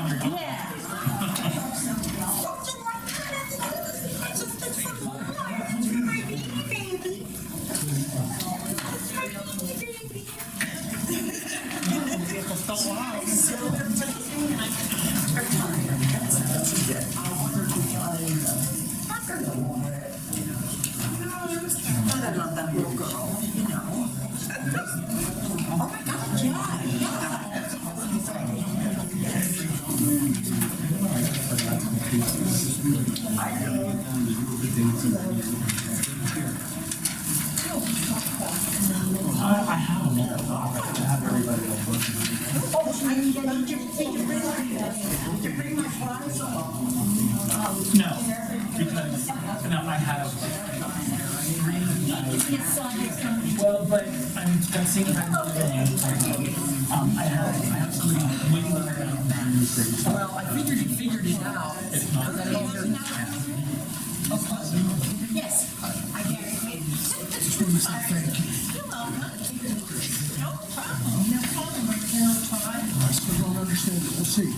$100. Yeah. I love that little girl, you know. Oh my God, I have them all. I have everybody over. No, because I have three. Well, but I'm seeing if I can get in. I have somebody waiting around. Well, I figured you figured it out. If not, Yes, I guarantee. You're welcome. No problem. No problem. I still don't understand it. Let's see.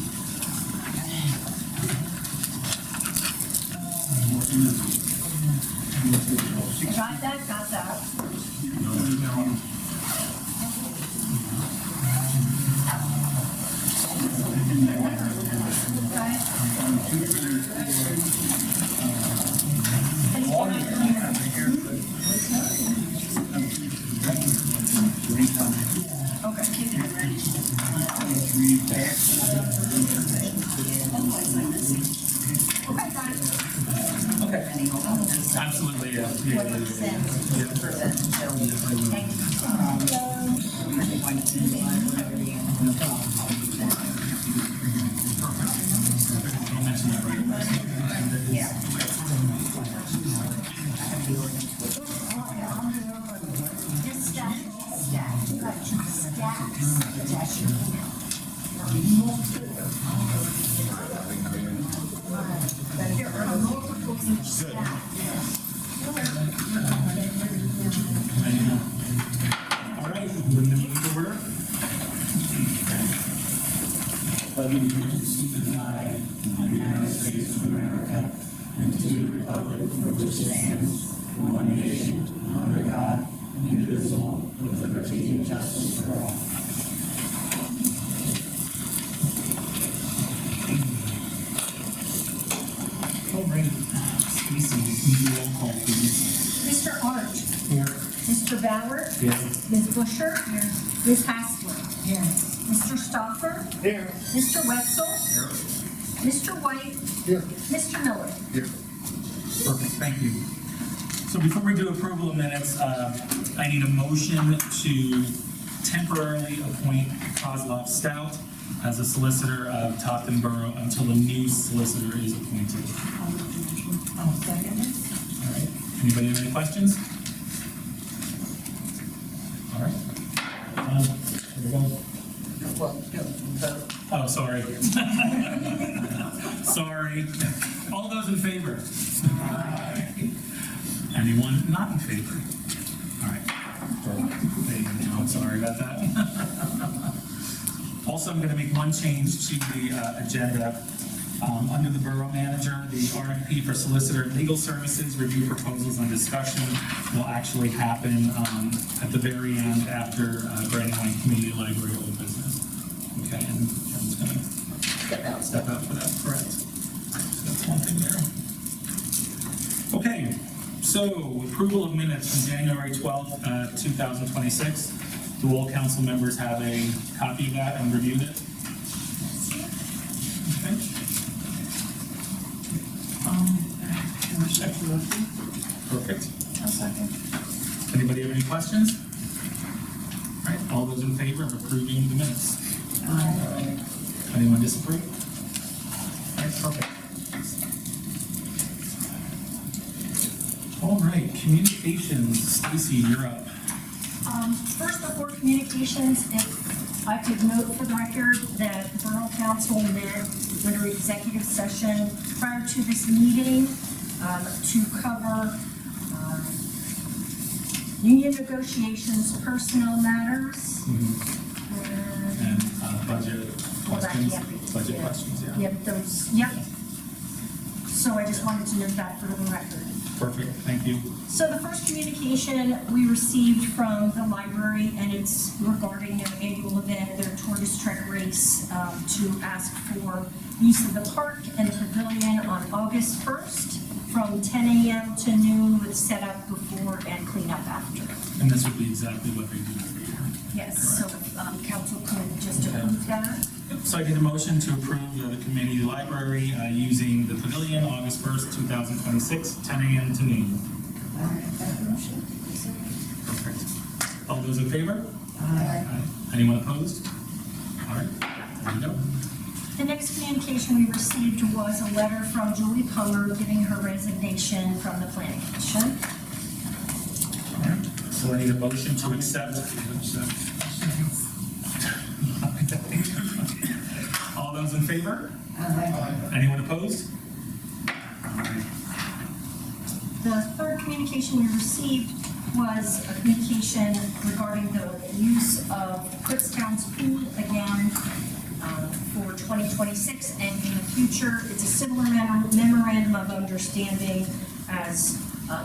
Got that, got that. okay. Absolutely, yeah. I'll mention that right. This stack. You got two stacks. There are multiples each stack. All right, bring the meeting to order. Pledge allegiance to the flag of the United States of America and to the republic for which it stands, one nation, under God, indivisible, with liberty and justice for all. All right, Stacy, can you roll call, please? Mr. Arch. Here. Mr. Bauer. Here. Ms. Busher. Here. Ms. Hassler. Here. Mr. Stauffer. Here. Mr. Wetzel. Here. Mr. White. Here. Mr. Miller. Here. Perfect, thank you. So before we do approval of minutes, I need a motion to temporarily appoint Kozlov Stout as a solicitor of Topton Borough until a new solicitor is appointed. I'll second it. All right, anybody have any questions? All right. Here we go. Oh, sorry. Sorry. All those in favor? Anyone not in favor? All right. There you go. I'm sorry about that. Also, I'm going to make one change to the agenda. Under the Borough Manager, the RFP for solicitor and legal services, review proposals and discussion will actually happen at the very end after Brandywine Community Library old business. Okay, and Kevin's going to step out for that, correct. So that's one thing there. Okay, so approval of minutes from January 12th, 2026. Do all council members have a copy of that and reviewed it? Okay. Perfect. I'll second. Anybody have any questions? All right, all those in favor of approving the minutes? Anyone disapprove? All right, perfect. All right, communications, Stacy, you're up. First, before communications, if I could note for the record that the Borough Council met under executive session prior to this meeting to cover union negotiations, personnel matters, And budget. for that, Questions? yeah. Budget questions, yeah. Yep, those, yep. So I just wanted to note that for the record. Perfect, thank you. So the first communication we received from the library, and it's regarding their annual event, their tortoise trek race, to ask for use of the park and the pavilion on August 1st from 10 a.m. to noon with setup before and cleanup after. And this would be exactly what they do every year. Yes, so council could just approve that. So I get a motion to approve the committee library using the pavilion August 1st, 2026, 10 a.m. to noon. Perfect. All those in favor? Aye. Anyone opposed? All right, there we go. The next communication we received was a letter from Julie Comer giving her resignation from the planning commission. All right. So I need a motion to accept. All those in favor? Anyone opposed? The third communication we received was a communication regarding the use of Kutztown's pool again for 2026 and in the future. It's a similar memorandum of understanding as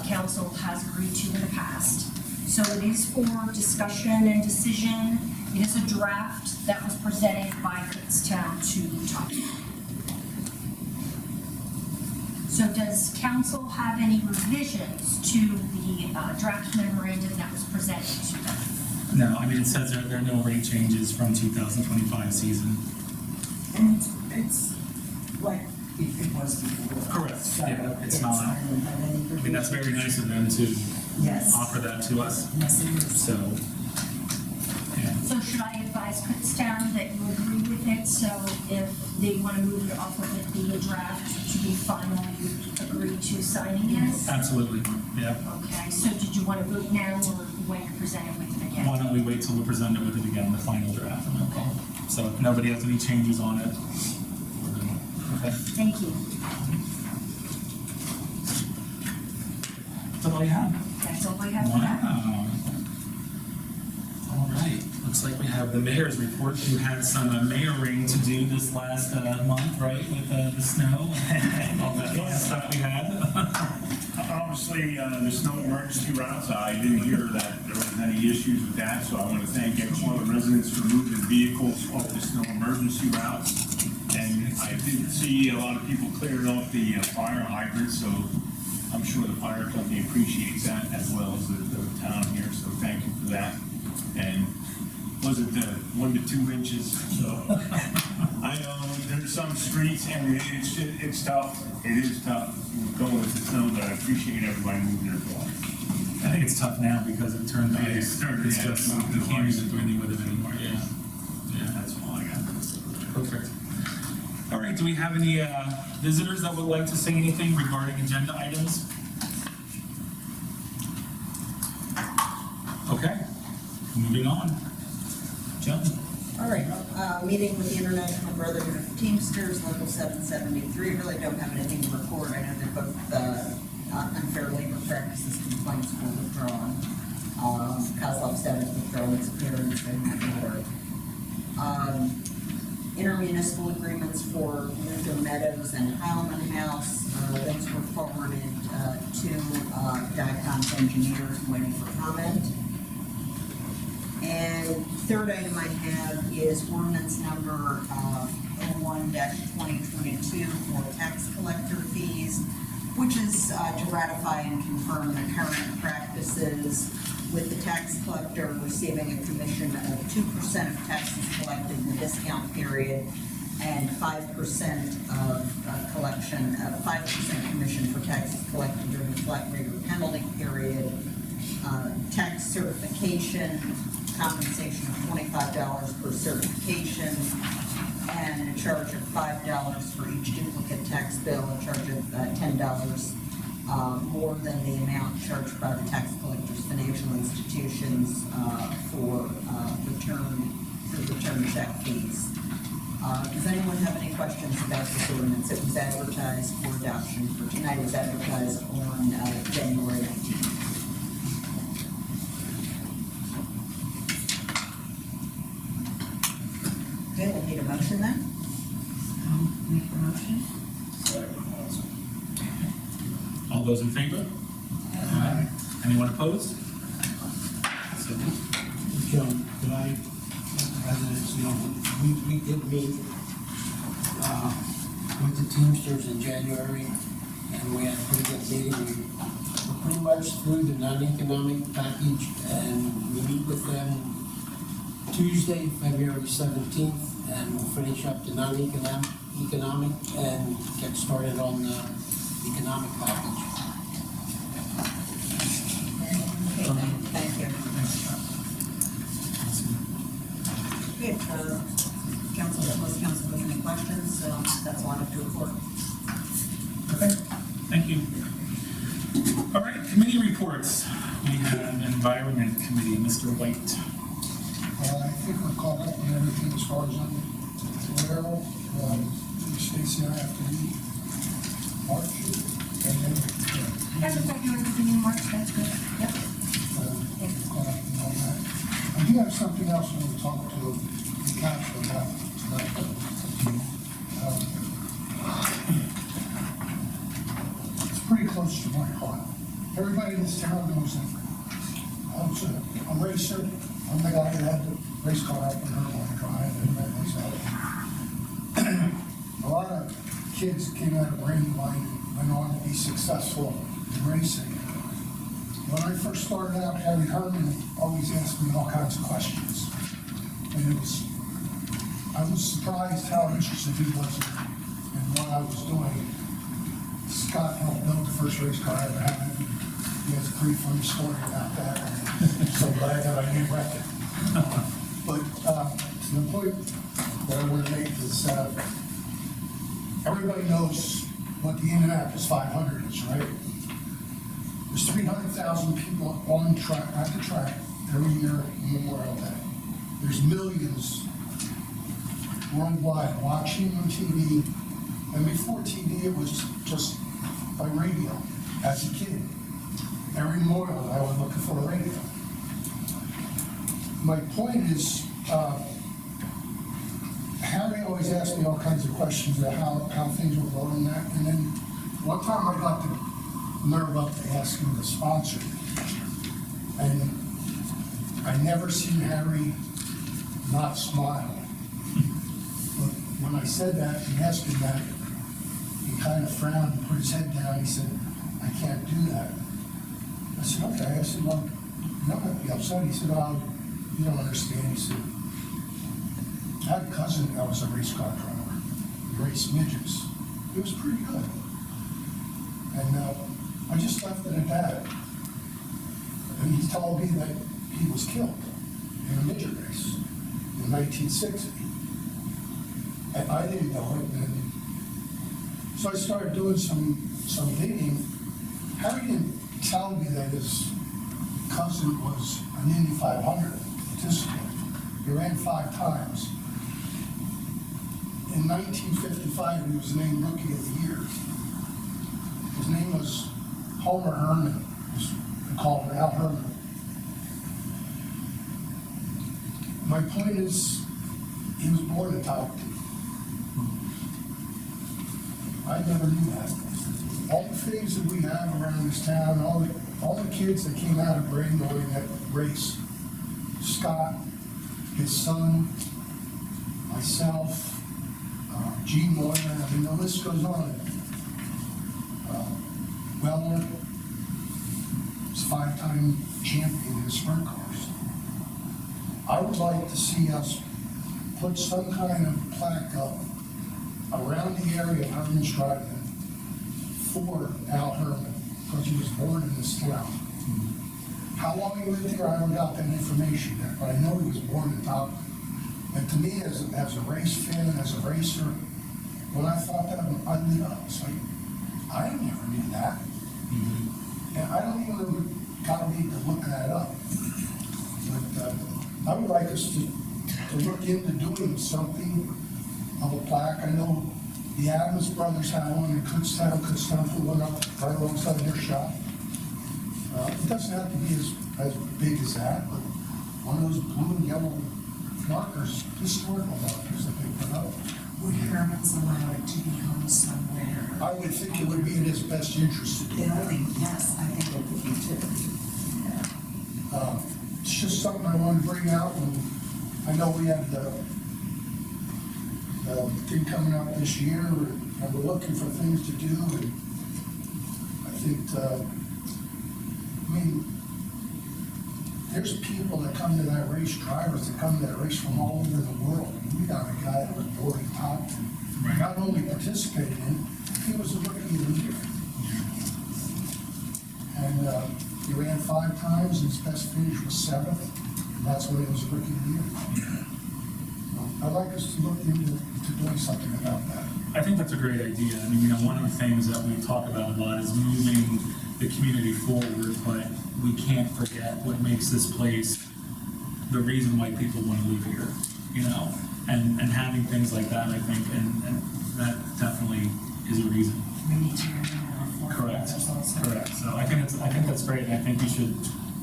council has agreed to in the past. So it is for discussion and decision. It is a draft that was presented by Kutztown to Topton. So does council have any revisions to the draft memorandum that was presented to them? No, I mean, it says there are no rate changes from 2025 season. And it's like it was before. Correct, So yeah, it's not. I don't have any I mean, that's very nice of them to Yes. offer that to us, Yes, it is. so. Yeah. So should I advise Kutztown that you agree with it, so if they want to move it off of it being a draft to be final, you agree to signing it? Absolutely, yeah. Okay, so did you want to vote now or when you're presented with it again? Why don't we wait till we're presented with it again, the final draft, and okay. So if nobody has any changes on it, we're good. Okay. Thank you. That's all you have? That's all I have for that. Wow. All right, looks like we have the mayor's report. You had some mayoring to do this last month, right, with the snow and all that fun stuff we had. Obviously, there's no emergency routes. I didn't hear that there was any issues with that, so I want to thank all the residents for moving vehicles off the snow emergency routes. And I did see a lot of people clearing off the fire hydrants, so I'm sure the fire company appreciates that as well as the town here, so thank you for that. And wasn't 1 to 2 inches, so I know there's some streets and it's tough. It is tough going with the snow, but I appreciate everybody moving their cars. I think it's tough now because it turned Yeah, ice. it's It's just, you can't even do anything with it anymore, yeah. Yeah, That's all I got. perfect. All right, do we have any visitors that would like to say anything regarding agenda items? Okay, moving on. Joan? All right, meeting with the International Brotherhood of Teamsters, Local 773, really don't have anything to report. I know that both unfair labor practices complaints were withdrawn. Kozlov's done his withdrawal its appearance in that order. Intermunicipal agreements for Luther Meadows and Heilman House, those were forwarded to DICOM's engineers, waiting for comment. And third item I have is ordinance number 01-2022 for tax collector fees, which is to ratify and confirm the current practices with the tax collector receiving a commission of 2% of taxes collected in the discount period and 5% of collection, 5% commission for taxes collected during the flat rate or penalty period, tax certification, compensation of $25 per certification, and a charge of $5 for each duplicate tax bill, a charge of $10 more than the amount charged by the tax collectors financial institutions for return check fees. Does anyone have any questions about this ordinance? It was advertised for adoption for tonight. It was advertised on January 19th. Okay, we'll need a motion then. Make the motion. All those in favor? Aye. Anyone opposed? So, Joan, could I, residents, you know, we did meet, with the Teamsters in January, and we had a pretty good meeting. We're pretty much through the non-economic package, and we meet with them Tuesday, February 17th, and we'll finish up the non-economic and get started on the economic package. Okay, thank you. Okay, most council has any questions, so that's all I have to report. okay, thank you. All right, committee reports. We have Environment Committee, Mr. White. I think we're caught up on everything as far as I'm aware of. Stacy and I have to meet March, and then, As of February, beginning of March, that's good. Yep. caught up on all that. I do have something else I want to talk to the council about tonight. It's pretty close to my heart. Everybody in this town knows that I'm a racer. I'm the guy that had the race car up in Hermon Drive, and that was that. A lot of kids came out of Brandywine and went on to be successful in racing. When I first started out, Harry Herman always asked me all kinds of questions. And I was surprised how interested he was in what I was doing. Scott helped build the first race car I ever had. He has a pretty funny story about that. I'm so glad that I didn't wreck it. But the point that I want to make is everybody knows what the Indianapolis 500 is, right? There's 300,000 people on track, at the track every year on Memorial Day. There's millions worldwide watching on TV. And before TV, it was just by radio. As a kid, every morning I was looking for a radio. My point is, Harry always asked me all kinds of questions about how things were going and that. And then one time I got the nerve up to ask him to sponsor me. And I never seen Harry not smile. But when I said that and asked him that, he kind of frowned and put his head down. He said, I can't do that. I said, okay. I said, well, you don't have to be upset. He said, oh, you don't understand. He said, I had a cousin that was a race car driver. He raced midgets. It was pretty good. And I just left it at that. And he told me that he was killed in a midget race in 1960. And I didn't know it. And so I started doing some digging. Harry didn't tell me that his cousin was an Indy 500 participant. He ran 5 times. In 1955, he was named Rookie of the Year. His name was Homer Herman. We called him Al Herman. My point is, he was born in Topton. I never knew that. All the things that we have around this town, all the kids that came out of Brandywine that race, Scott, his son, myself, Gene Moyer, I mean, the list goes on. Weller was 5-time champion in sprint cars. I would like to see us put some kind of plaque up around the area of Herman's Driving for Al Herman, because he was born in this town. How long he lived here, I haven't got that information yet, but I know he was born in Topton. And to me, as a race fan, as a racer, when I thought that, I lit up. It's like, I never knew that. And I don't even gotta need to look that up. But I would like us to look into doing something of a plaque. I know the Adams brothers have one in Kutztown put one up right alongside their shop. It doesn't have to be as big as that, but one of those blue and yellow markers, historical markers that they put up. Would Herman funds allow it to be home somewhere. I would think it would be in his best interest to do I that. think, yes, I think it would be too. It's just something I want to bring out, and I know we have the thing coming up this year, and we're looking for things to do, and I think, I mean, there's people that come to that race, drivers that come to that race from all over the world. We got a guy that was Borough Topton, not only participated in, he was a rookie of the year. And he ran 5 times, and his best finish was 7th, and that's when he was a rookie of the year. I'd like us to look into doing something about that. I think that's a great idea. I mean, one of the things that we talk about a lot is moving the community forward, but we can't forget what makes this place the reason why people want to live here, and having things like that, I think, and that definitely is a reason. We need to remember our Correct, forefathers also. correct. So I think that's great, and I think we should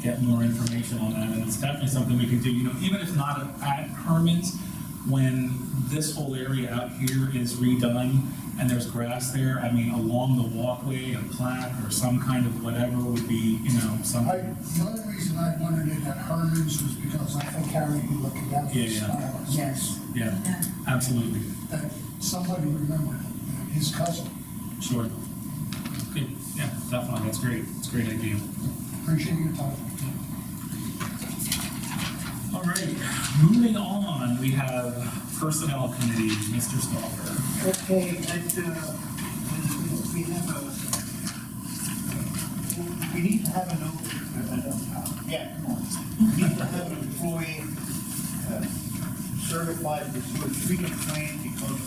get more information on that, and it's definitely something we can do, even if not at Herman's, when this whole area out here is redone and there's grass there, I mean, along the walkway, a plaque or some kind of whatever would be, something. The only reason I wanted it at Herman's was because I think Harry would be looking down for the Yeah. stylus. Yes. Yeah, absolutely, That somebody remembered his cousin. sure. Good, yeah, definitely, that's great, it's a great idea. Appreciate your time. All right, moving on, we have Personnel Committee, Mr. Stalker. Okay, we have we need to have we need to have an employee certified with a treatment plan because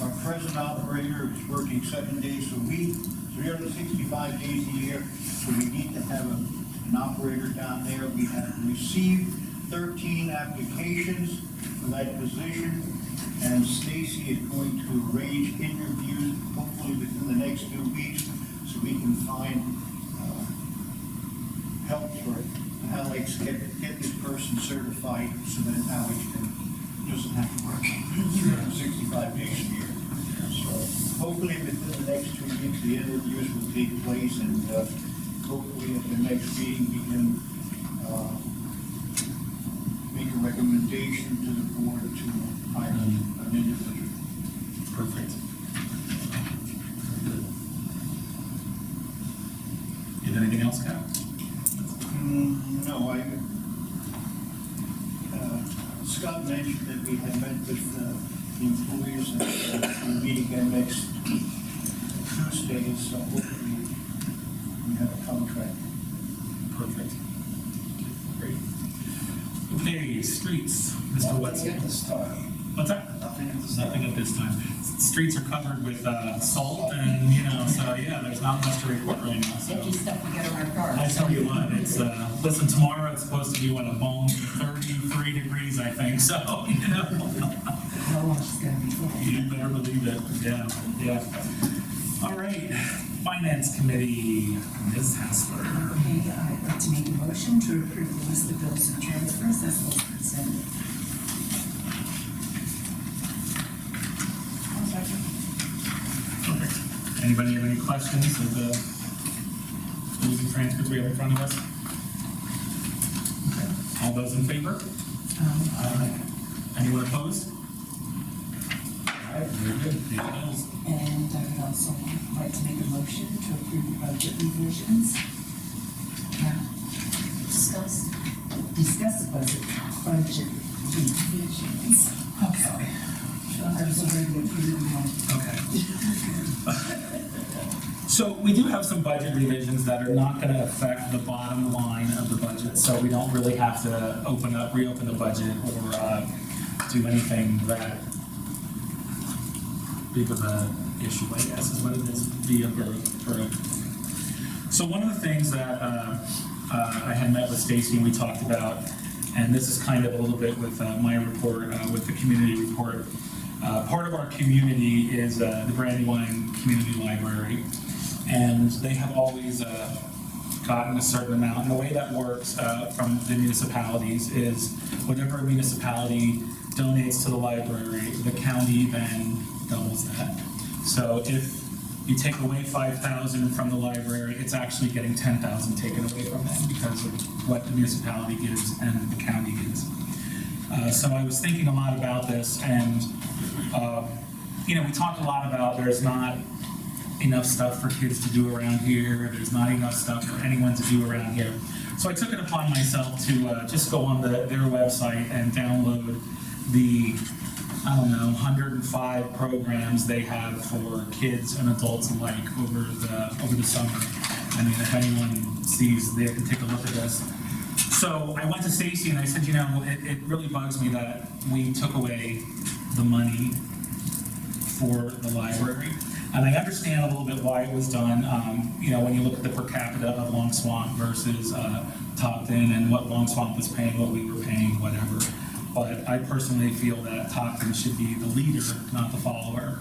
our present operator is working 7 days a week, 365 days a year, so we need to have an operator down there. We have received 13 applications for that position, and Stacy is going to arrange interviews hopefully within the next 2 weeks so we can find help for Alex, get this person certified so that Alex doesn't have to work 365 days a year. So hopefully within the next 2 weeks the interviews will take place, and hopefully at the next meeting we can make a recommendation to the board to hire an individual. Perfect. You have anything else, Cap? No, Scott mentioned that we had met with the employees and we'll meet again next Tuesday, so hopefully we have a contract. Perfect. Great. Okay, streets, Mr. Wetzel. What's that? Nothing at this time. Streets are covered with salt and, so yeah, there's not much to report right now, so. Empty stuff we get on our cars. I tell you what, it's, listen, tomorrow it's supposed to be, a balmy 33 degrees, I think, so, How long is it gonna be for? you better believe it, yeah. All right, Finance Committee, Ms. Hassler. Okay, I'd like to make a motion to approve the list of bills and transfers as was presented. Perfect. Anybody have any questions of the bills and transfers we have in front of us? Okay. All those in favor? Anyone opposed? All right, very good. Pay the bills. And I would also like to make a motion to approve the budget revisions. Discuss the budget revisions. Okay. I was already approving one. Okay. So we do have some budget revisions that are not gonna affect the bottom line of the budget, so we don't really have to reopen the budget or do anything that big of a issue, I guess, is what it is, via Borough. So one of the things that I had met with Stacy and we talked about, and this is kind of a little bit with my report, with the community report. Part of our community is the Brandywine Community Library, and they have always gotten a certain amount. And the way that works from the municipalities is whatever a municipality donates to the library, the county then doubles that. So if you take away 5,000 from the library, it's actually getting 10,000 taken away from them because of what the municipality gives and the county gives. So I was thinking a lot about this, and you know, we talked a lot about there's not enough stuff for kids to do around here. There's not enough stuff for anyone to do around here. So I took it upon myself to just go on their website and download the, I don't know, 105 programs they have for kids and adults alike over the summer. I mean, if anyone sees, they can take a look at this. So I went to Stacy and I said, you know, it really bugs me that we took away the money for the library. And I understand a little bit why it was done. You know, when you look at the per capita of Long Swamp versus Topton and what Long Swamp was paying, what we were paying, whatever. But I personally feel that Topton should be the leader, not the follower.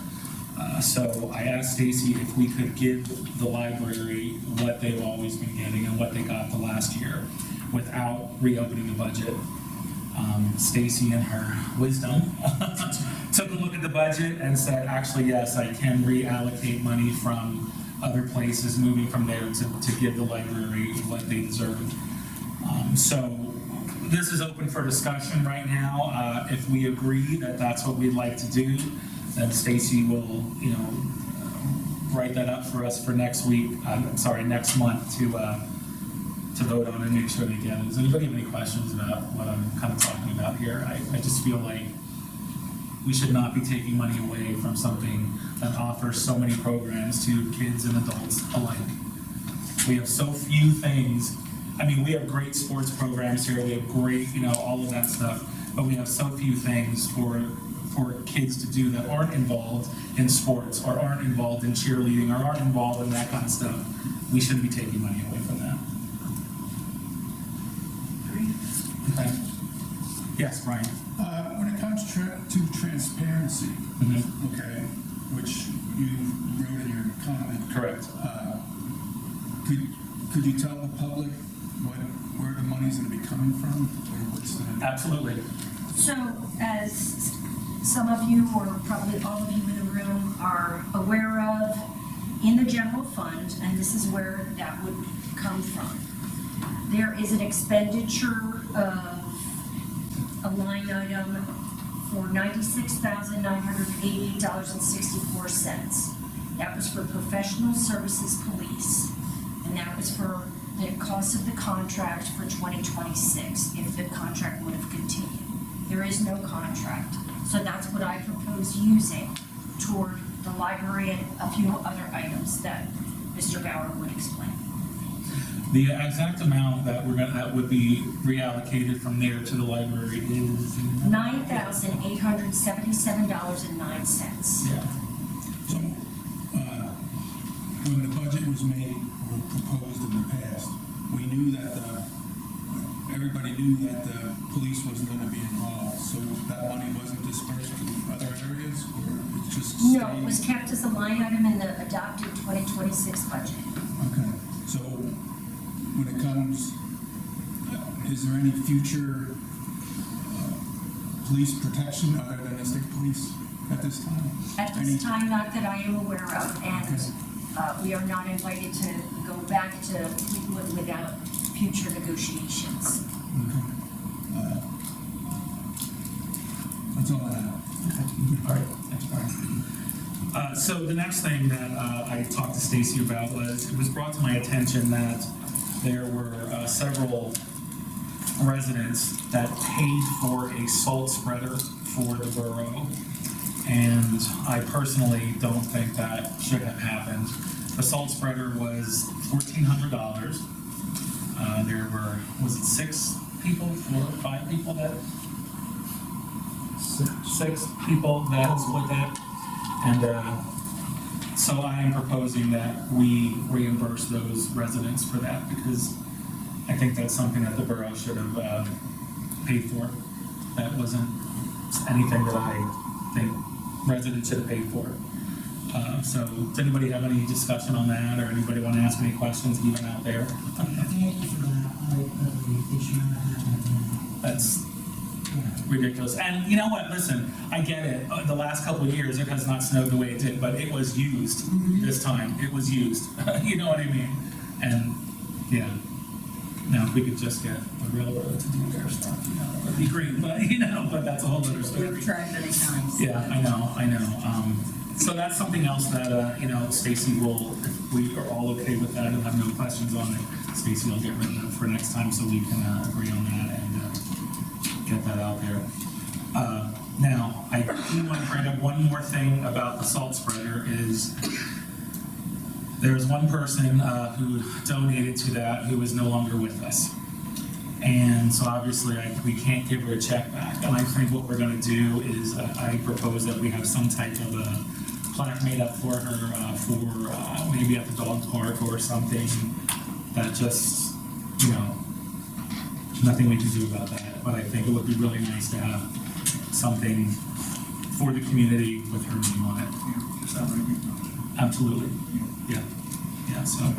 So I asked Stacy if we could give the library what they've always been getting and what they got the last year without reopening the budget. Stacy, in her wisdom, took a look at the budget and said, actually, yes, I can reallocate money from other places, moving from there to give the library what they deserve. So this is open for discussion right now. If we agree that that's what we'd like to do, then Stacy will, you know, write that up for us for next week. Next month to vote on and make sure they get it. Does anybody have any questions about what I'm kind of talking about here? I just feel like we should not be taking money away from something that offers so many programs to kids and adults alike. We have so few things. I mean, we have great sports programs here. We have great, you know, all of that stuff. But we have so few things for kids to do that aren't involved in sports or aren't involved in cheerleading or aren't involved in that kind of stuff. We shouldn't be taking money away from that. Okay. Yes, Brian. When it comes to transparency, okay, which you wrote in your comment. Correct. Could you tell the public where the money's going to be coming from? Or what's the... Absolutely. So, as some of you, or probably all of you in the room, are aware of, in the general fund, and this is where that would come from, there is an expenditure of a line item for $96,988.64. That was for professional services police, and that was for the cost of the contract for 2026, if the contract would have continued. There is no contract, so that's what I propose using toward the library and a few other items that Mr. Bauer would explain. The exact amount that that would be reallocated from there to the library is $9,877.09. Yeah. So, when the budget was made or proposed in the past, we knew that everybody knew that the police wasn't going to be involved, so that money wasn't dispersed to other areas, or it just stayed? No, it was kept as a line item in the adopted 2026 budget. Okay, so when it comes, is there any future police protection other than the state police at this time? At this time, not that I am aware of, and we are not invited to go back to without future negotiations. Okay. That's all I have. All right. Thanks, Brian. So the next thing that I talked to Stacy about was, it was brought to my attention that there were several residents that paid for a salt spreader for the borough, and I personally don't think that should have happened. The salt spreader was $1,400. There were, was it 6 people, 4 or 5 people that? 6 people that split that. And so I am proposing that we reimburse those residents for that, because I think that's something that the borough should have paid for. That wasn't anything that I think residents should have paid for. So does anybody have any discussion on that, or anybody want to ask any questions even out there? Thank you for that. I agree. It should not happen. That's ridiculous. And you know what, listen, I get it, the last couple of years, it has not snowed the way it did, but it was used this time, it was used, you know what I mean? And, yeah, now if we could just get the railroad to do their stuff, you know, that'd be great, but, you know, but that's a whole other story. We've tried many times. Yeah, I know. So that's something else that, you know, Stacy will, if we are all okay with that and have no questions on it, Stacy will get written up for next time so we can agree on that and get that out there. Now, I do want to bring up one more thing about the salt spreader is there's one person who donated to that who is no longer with us. And so obviously we can't give her a check back. And I think what we're gonna do is I propose that we have some type of a plaque made up for her for maybe at the dog park or something that just, you know, there's nothing we can do about that. But I think it would be really nice to have something for the community with her name on it. Absolutely, yeah, so.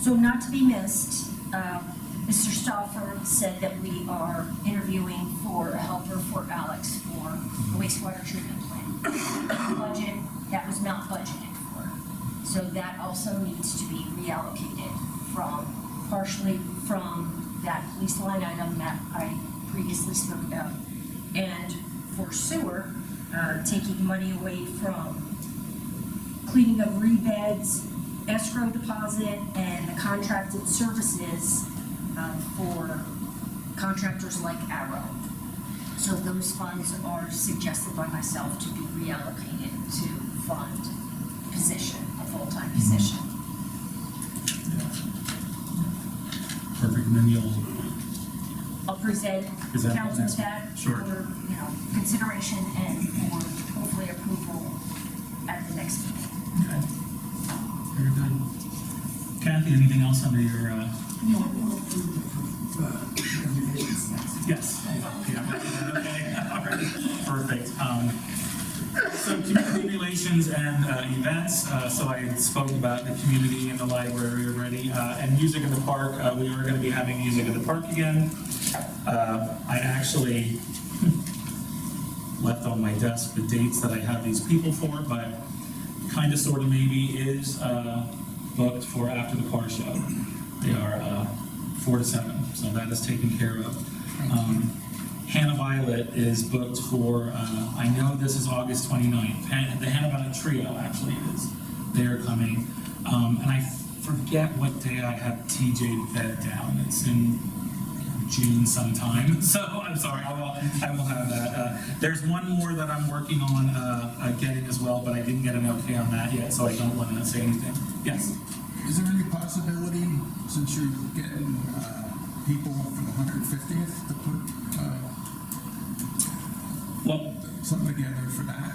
So not to be missed, Mr. Stauffer said that we are interviewing for a helper for Alex for the wastewater treatment plant. Budget, that was not budgeted for. So that also needs to be reallocated partially from that police line item that I previously spoke about. And for sewer, taking money away from cleaning of rebeds, escrow deposit, and the contracted services for contractors like Arrow. So those funds are suggested by myself to be reallocated to fund a full-time position. Perfect, and then you'll, I'll present Present council next- that sure. for, consideration and for hopefully approval at the next meeting. okay. Very good. Kathy, anything else under your, yes? Yeah, okay, all right, perfect. So community relations and events, so I spoke about the community and the library already, and music in the park, we are gonna be having music in the park again. I actually left on my desk the dates that I have these people for, but kinda sorta maybe is booked for after the car show. They are 4 to 7, so that is taken care of. Hannah Violet is booked for, I know this is August 29th. The Hannah Violet Trio actually is. They're coming. And I forget what day I have TJ bed down. It's in June sometime. So I'm sorry, I will have that. There's one more that I'm working on getting as well, but I didn't get an okay on that yet, so I don't want to say anything. Yes? Is there any possibility, since you're getting people for the 150th, to put Well, something together for that?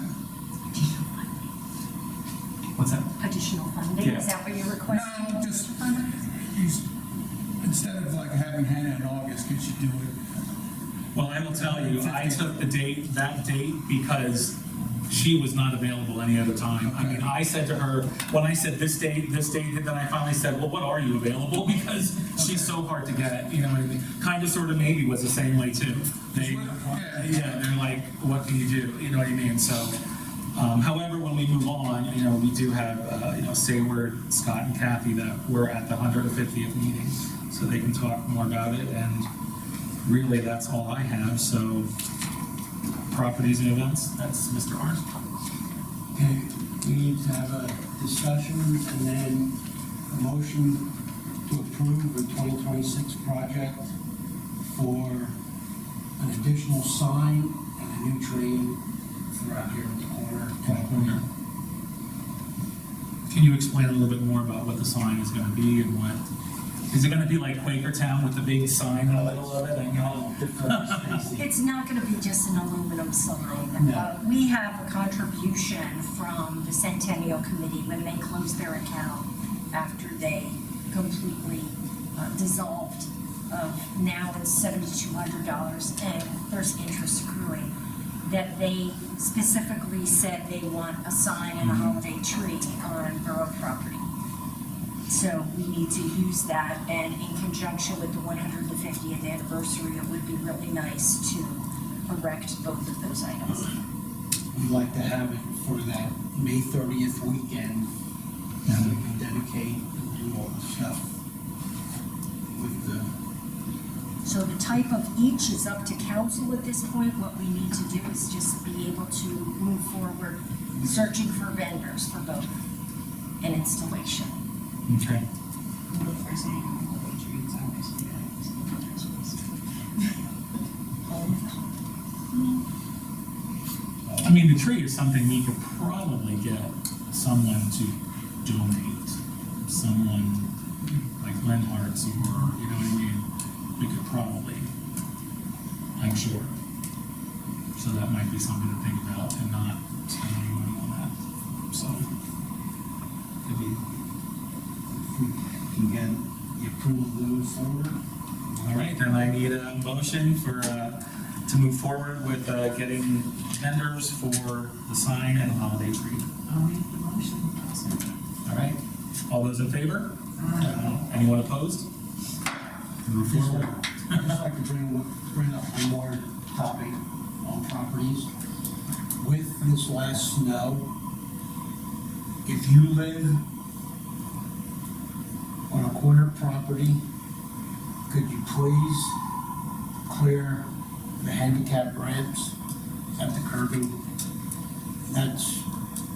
what's that? Additional funding, Yeah. is that what you're requesting? No, just, instead of like having Hannah in August, could you do it? Well, I will tell you, I took that date, because she was not available any other time. I mean, I said to her, when I said this date, then I finally said, well, what are you available? Because she's so hard to get, you know what I mean? Kind of, sort of, maybe was the same way too. They're like, what can you do? You know what I mean? So, however, when we move on, we do have, Sayward, Scott, and Kathy that were at the 150th meeting, so they can talk more about it, and really, that's all I have, so properties and events, that's Mr. Arns. Okay, we need to have a discussion and then a motion to approve the 2026 project for an additional sign and a new train throughout here in the corner. Can you explain a little bit more about what the sign is gonna be and what, is it gonna be like Quakertown with the big sign in the middle of it and all? It's not gonna be just an aluminum sign. No. We have a contribution from the Centennial Committee when they closed their account after they completely dissolved. Now it's $7,200 and there's interest accruing. That they specifically said they want a sign and a holiday tree on borough property. So we need to use that, and in conjunction with the 150th anniversary, it would be really nice to erect both of those items. We'd like to have it for that May 30th weekend, that we can dedicate and do all the stuff with the, So the type of each is up to council at this point. What we need to do is just be able to move forward, searching for vendors for both and installation. Okay. I mean, the tree is something we could probably get someone to donate, someone like Lenhart's or, you know what I mean? We could probably, I'm sure. So that might be something to think about and not spend any money on that, so. Could be, can get the approval to move forward. all right, then I need a motion for, to move forward with, getting vendors for the sign and holiday tree. I'll make the motion. I'll second. All right, all those in favor? Anyone opposed? Move forward. I'd just like to bring up one more topic on properties. With this last snow, if you live on a corner property, could you please clear the handicap ramps at the curbing? That's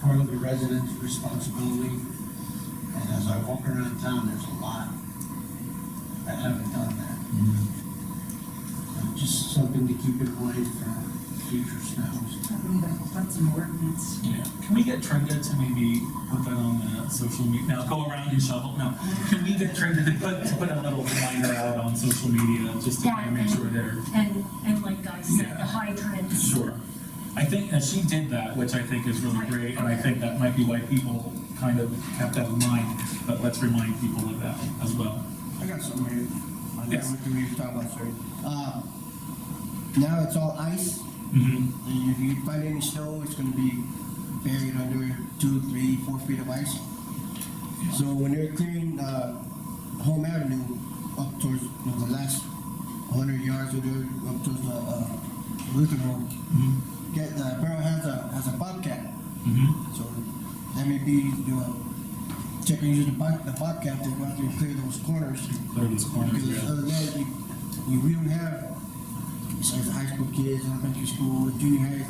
part of the residents' responsibility. And as I walk around town, there's a lot that haven't done that. Just something to keep in mind for future snows. That's an ordinance. Yeah, can we get Trenda to maybe put that on the social media, now go around and shovel, no, can we get Trenda to put a little reminder out on social media, just to kind of make sure they're. And like I said, Yeah. the hydrants. Sure. I think that she did that, which I think is really great, and I think that might be why people kind of kept that in mind, but let's remind people of that as well. I got something here. I got Yes. what we were talking about, sorry. Now it's all ice. Mm-hmm. And if you find any snow, it's gonna be buried under 2, 3, 4 feet of ice. So when they're clearing, Home Avenue up towards, the last 100 yards of there, up towards the, Lutheran Road, the Borough has a bobcat. Mm-hmm. So that may be, check and use the bobcat to go out there and clear those corners. Clear those corners, Because yeah. other than that, we don't have, besides the high school kids, elementary school, junior high,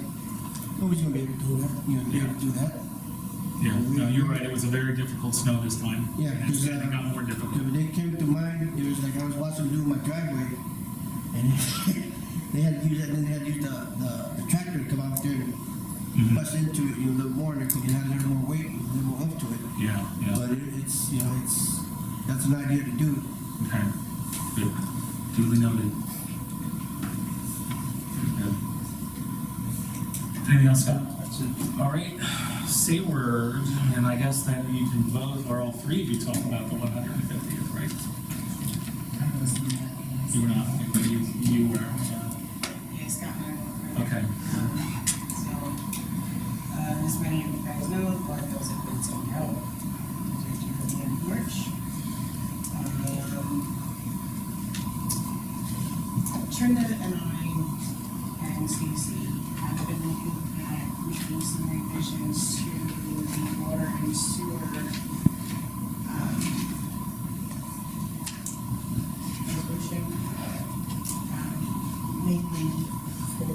nobody's gonna be able to do that, be able to do that. Yeah, no, you're right, it was a very difficult snow this time. Yeah, And it's because, getting got more difficult. When they came to mine, it was like I was watching them do my driveway, and they had to use that, and then they had to use the tractor to come out there and Mhm. bust into it, a little more, and it had a little more weight, a little more oomph to it. Yeah, yeah, But it's, that's an idea to do. okay, good, duly noted. Good. Anything else, Scott? That's it. All right, say word, and I guess that you can vote, or all three of you talk about the 150th, right? I was in that, yes. You were not, but you were, Yes, Scott and I were. okay. As many of you guys know, the board bills have been sent out. They're due for the end of March. Trinda and I and Stacy have been looking at making some revisions to the water and sewer, resolution, mainly for,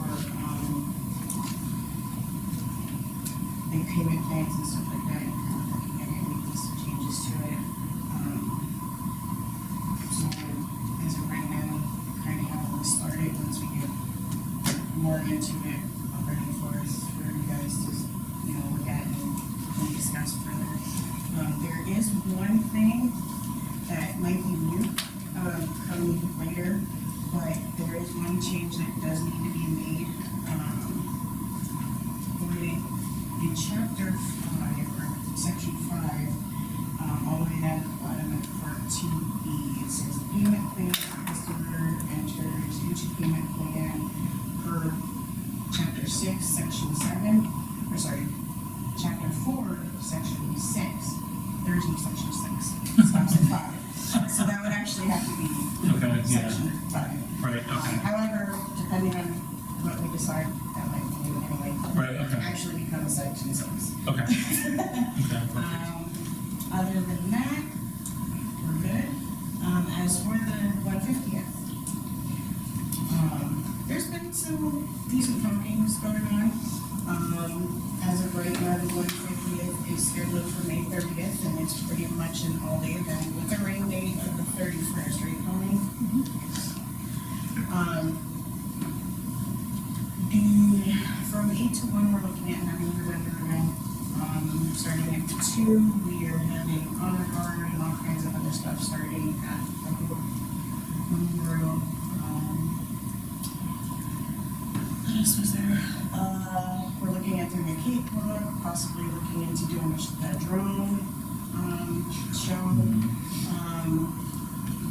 like payment plans and stuff like that, looking at it, making some changes to it. So as of right now, kind of have a list started. Once we get more into it, ready for you guys to, look at and discuss further. There is one thing that might be new, coming later, but there is one change that does need to be made. In chapter 5, or section 5, all the way down at the bottom of part 2E, it says payment plan, customer enters each payment plan per chapter 6, section 7, or sorry, chapter 4, section 6. There's no section 6, it stops at 5. So that would actually have to be Okay, yeah. section 5. Right, okay. However, depending on what we decide that might be new anyway. Right, okay. Actually become section 6. Okay. Okay, perfect. Other than that, we're good. As for the 150th, there's been some decent talkings going on. As of right now, the 150th is scheduled for May 30th, and it's pretty much an all-day event with a rain date of the 31st, right, Colleen? From 8 to 1, we're looking at having the vendor event. Starting at 2, we are having honor guard and all kinds of other stuff starting at the Borough. What else was there? We're looking at doing a cakewalk, possibly looking into doing a drone show.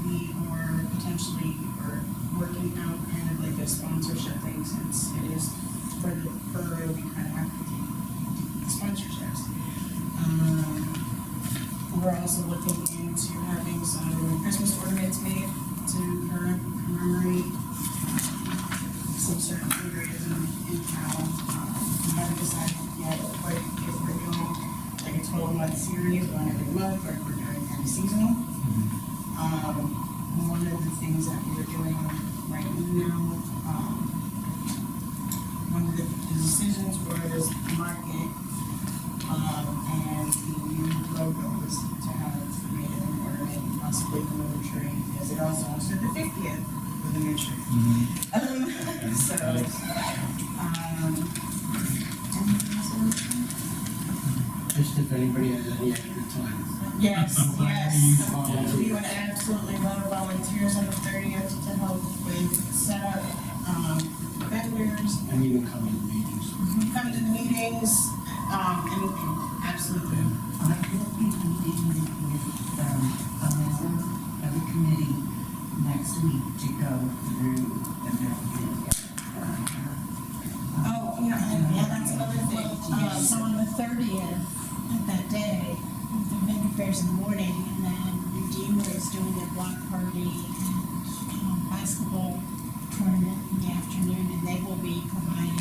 We are potentially working out kind of like a sponsorship thing, since it is for the borough, we kind of have to take sponsorships. We're also looking into having some Christmas ornaments made to commemorate some certain patriotism in town. We haven't decided yet quite if we're doing like a 12-month series, one every month, or if we're doing kind of seasonal. One of the things that we're doing right now, one of the decisions was market and the new logos to have made an ornament, possibly the new tree, as it also has the 50th for the new tree. Just if anybody has any extra time. Yes, yes. volunteer. We would absolutely love volunteers on the 30th to help with setup, vendors, And even come in meetings. come to the meetings, anything, absolutely. I will be meeting with, a member of the committee next week to go through the bill. Oh, yeah, that's another thing. So on the 30th, at that day, the vendor fair's in the morning, and then Redeemer is doing their block party and basketball tournament in the afternoon, and they will be providing